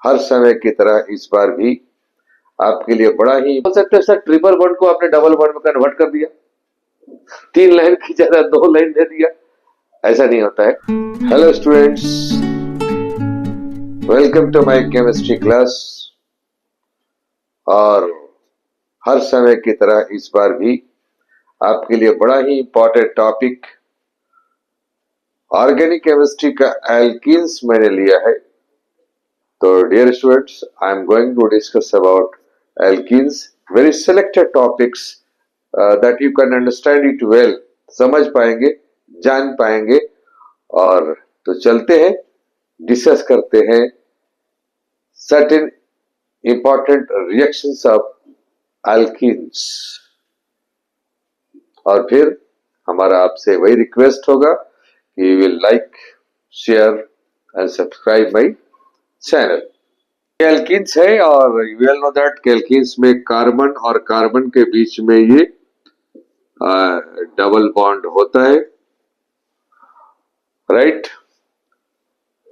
हर समय की तरह इस बार भी आपके लिए बड़ा ही बोल सकते हैं सर, ट्रिपल बॉन्ड को आपने डबल बॉन्ड में कन्वर्ट कर दिया, 3 लाइन की जगह 2 लाइन दे दिया। ऐसा नहीं होता है। Hello students, welcome to my chemistry class. और हर समय की तरह इस बार भी आपके लिए बड़ा ही इंपॉर्टेंट टॉपिक ऑर्गेनिक केमिस्ट्री का एल्कीन्स मैंने लिया है। तो dear students, I am going to discuss about alkenes, very selected topics that you can understand it well, समझ पाएंगे, जान पाएंगे। और तो चलते हैं, डिस्कस करते हैं certain important reactions of alkenes. और फिर हमारा आपसे वही रिक्वेस्ट होगा कि you will like, share and subscribe my channel. Alkenes है और you will know that alkenes में कार्बन और कार्बन के बीच में ये डबल बॉन्ड होता है, राइट।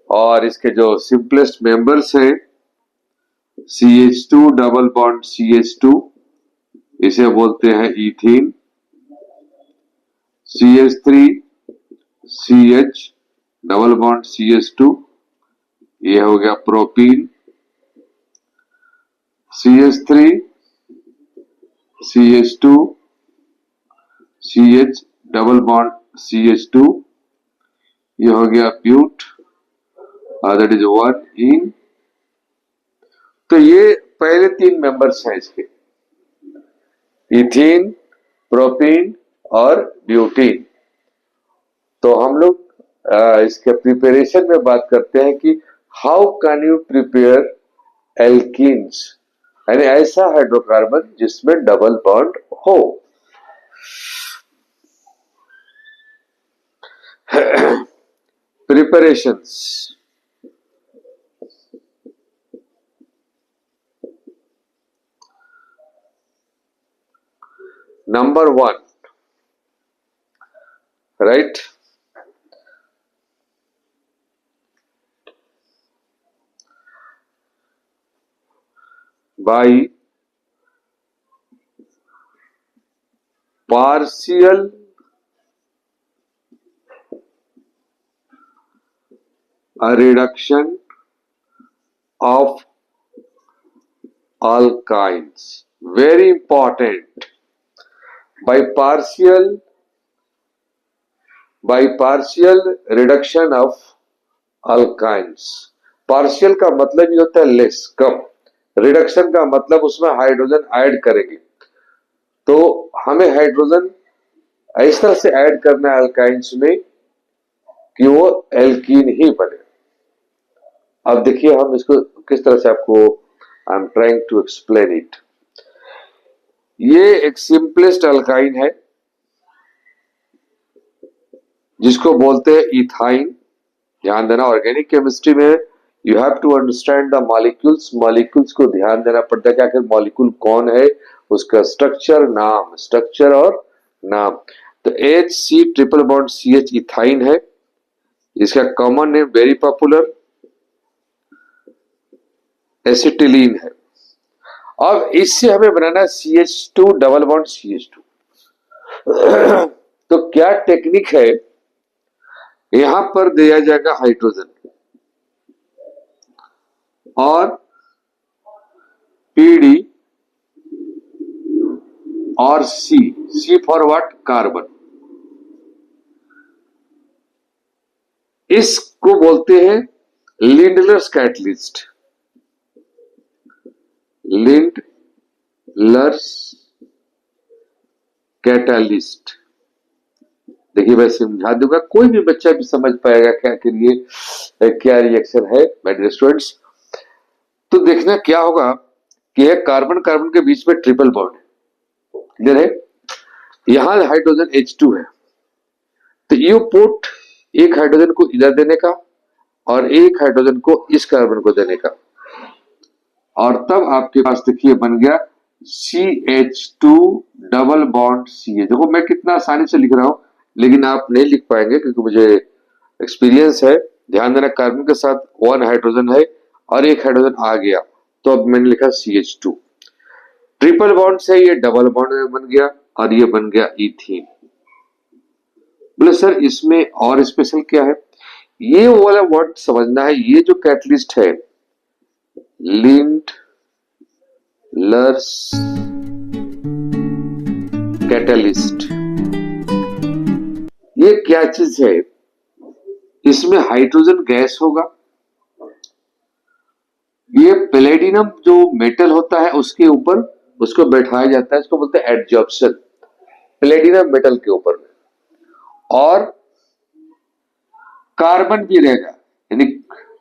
और इसके जो सिंपलेस्ट मेंबर्स हैं CH2 डबल बॉन्ड CH2, इसे बोलते हैं ethene. CH3 CH double bond CH2, ये हो गया propene. CH3 CH2 CH double bond CH2, ये हो गया ब्यूट, दैट इज 1 इन। तो ये पहले 3 मेंबर्स हैं इसके, इथीन, प्रोपीन और ब्यूटीन। तो हम लोग इसके प्रिपरेशन में बात करते हैं कि how can you prepare alkenes, यानी ऐसा हाइड्रोकार्बन जिसमें डबल बॉन्ड हो। Preparations, number 1, right. by partial reduction of alkynes, very important, by partial reduction of alkynes। Partial का मतलब ये होता है लेस, कम। रिडक्शन का मतलब उसमें हाइड्रोजन ऐड करेंगे। तो हमें हाइड्रोजन इस तरह से ऐड करना है अल्काइंस में कि वो एल्कीन ही बने। अब देखिए हम इसको किस तरह से आपको I am trying to explain it. ये एक सिंपलेस्ट अल्काइन है जिसको बोलते हैं इथाइन। ध्यान देना, ऑर्गेनिक केमिस्ट्री में you have to understand the molecules. Molecules को ध्यान देना पड़ता है कि आखिर मॉलिक्यूल कौन है, उसका स्ट्रक्चर, नाम, स्ट्रक्चर और नाम। तो HC triple bond CH ethyne है, इसका common name very popular acetylene है। अब इससे हमें बनाना है CH2 डबल बॉन्ड CH2। तो क्या टेक्निक है, यहां पर दिया जाएगा हाइड्रोजन और PD और C फॉर व्हाट, कार्बन। इसको बोलते हैं लिंडलर्स कैटलिस्ट, लिंडलर्स कैटालिस्ट। देखिए मैं समझा दूंगा, कोई भी बच्चा भी समझ पाएगा क्या कि ये क्या रिएक्शन है माय डियर स्टूडेंट्स। तो देखना क्या होगा कि यह कार्बन कार्बन के बीच में ट्रिपल बॉन्ड है, क्लियर है। यहां हाइड्रोजन H2 है, तो यू पुट एक हाइड्रोजन को इधर देने का और एक हाइड्रोजन को इस कार्बन को देने का, और तब आपके पास देखिए बन गया CH2 डबल बॉन्ड CH। देखो मैं कितना आसानी से लिख रहा हूं, लेकिन आप नहीं लिख पाएंगे क्योंकि मुझे एक्सपीरियंस है। ध्यान देना, कार्बन के साथ 1 हाइड्रोजन है और एक हाइड्रोजन आ गया, तो अब मैंने लिखा CH2। ट्रिपल बॉन्ड से ये डबल बॉन्ड में बन गया और ये बन गया इथीन। बोले सर इसमें और स्पेशल क्या है? ये वाला वर्ड समझना है। ये जो कैटलिस्ट है, लिंडलर्स कैटलिस्ट, ये क्या चीज है? इसमें हाइड्रोजन गैस होगा, ये पैलेडियम जो मेटल होता है उसके ऊपर उसको बैठाया जाता है, इसको बोलते हैं एडजॉर्प्शन, पैलेडियम मेटल के ऊपर में। और कार्बन भी रहेगा, यानी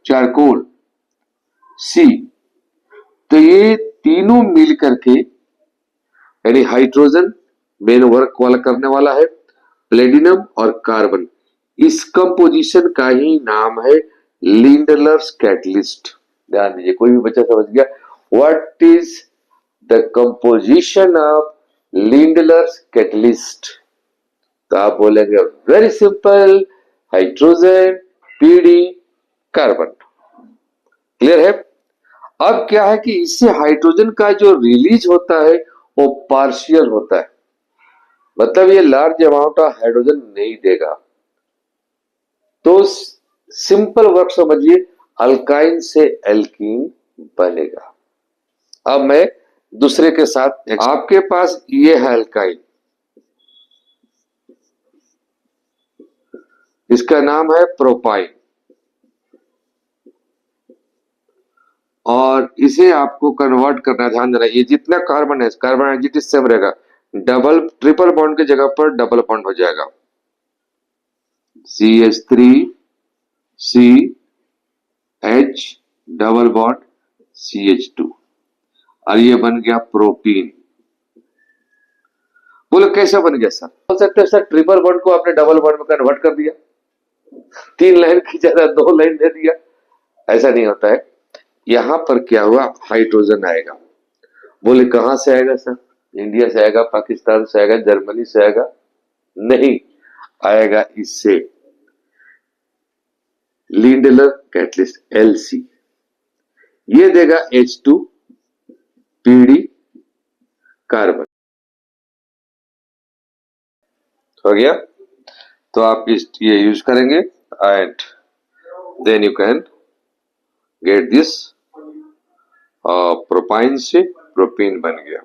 चारकोल, सी। तो ये तीनों मिल करके, यानी हाइड्रोजन मेन वर्क वाला करने वाला है, प्लेटिनम और कार्बन, इस कंपोजिशन का ही नाम है लिंडलर्स कैटलिस्ट। ध्यान दीजिए, कोई भी बच्चा समझ गया what is the composition of Lindlar's catalyst, तो आप बोलेंगे very simple, hydrogen, PD, carbon. Clear है? अब क्या है कि इससे हाइड्रोजन का जो रिलीज होता है वो पार्शियल होता है, मतलब ये लार्ज अमाउंट ऑफ हाइड्रोजन नहीं देगा। तो सिंपल वर्क समझिए, अल्काइन से एल्कीन बनेगा। अब मैं दूसरे के साथ, आपके पास ये है अल्काइन, इसका नाम है प्रोपाइन, और इसे आपको कन्वर्ट करना, ध्यान देना, ये जितना कार्बन है, carbon as it is same रहेगा, डबल ट्रिपल बॉन्ड की जगह पर डबल बॉन्ड हो जाएगा, CH3 CH double bond CH2, और ये बन गया प्रोटीन। बोलो कैसे बन गया सर? बोल सकते हैं सर ट्रिपल बॉन्ड को आपने डबल बॉन्ड में कन्वर्ट कर दिया, 3 लाइन की जगह 2 लाइन दे दिया। ऐसा नहीं होता है। यहां पर क्या हुआ, हाइड्रोजन आएगा। बोले कहां से आएगा सर? इंडिया से आएगा, पाकिस्तान से आएगा, जर्मनी से आएगा? नहीं, आएगा इससे, लिंडलर कैटलिस्ट LC, ये देगा H2 PD कार्बन। हो गया? तो आप ये यूज करेंगे and then you can get this, propyne से प्रोपीन बन गया।